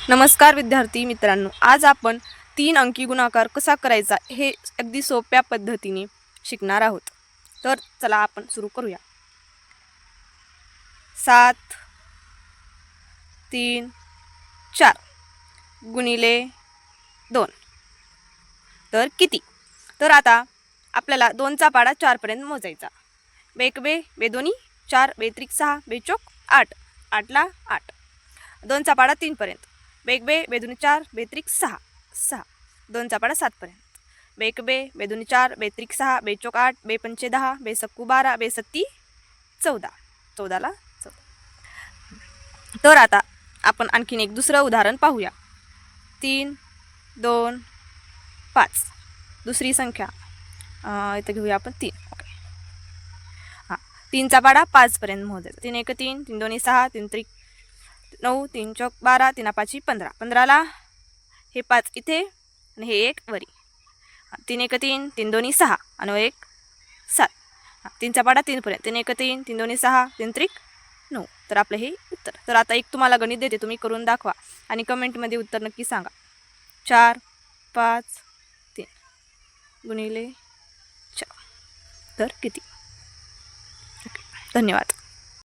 नमस्कार विद्यार्थी मित्रांनो, आज आपण 3 अंकी गुणाकार कसा करायचा हे अगदी सोप्या पद्धतीने शिकणार आहोत। तर चला आपण सुरू करूया। 7 3 4 गुणिले 2 तर किती? तर आता आपल्याला 2 चा पाडा 4 पर्यंत मोजायचा। बेक बे बेदोनी 4 बेत्रिक 6 बेचोक 8 8 ला 8 2 चा पाडा 3 पर्यंत बेक बे बेदुनी 4 बेत्रिक 6 6 2 चा पाडा 7 पर्यंत बेक बे बेदुनी 4 बेत्रिक 6 बेचोक 8 बे पंचे 10 बे सक्कू 12 बे सत्ती 14 14 ला 14। तर आता आपण आणखीन एक दुसरं उदाहरण पाहूया। 3 2 5 दुसरी संख्या इथे घेऊया आपण 3। ओके हां 3 चा पाडा 5 पर्यंत मोजायचा। 3 1 3 3 2 6 3 त्रिक 9 3 चौक 12 3 5 15 15 ला हे 5 इथे आणि हे 1 वरी। 3 1 3 3 2 6 आणि 1 7 3 चा पाडा 3 पर्यंत 3 1 3 3 2 6 3 त्रिक 9 तर आपलं हे उत्तर। तर आता एक तुम्हाला गणित देते, तुम्ही करून दाखवा आणि कमेंटमध्ये उत्तर नक्की सांगा। 4 5 3 गुणिले 4 तर किती? धन्यवाद।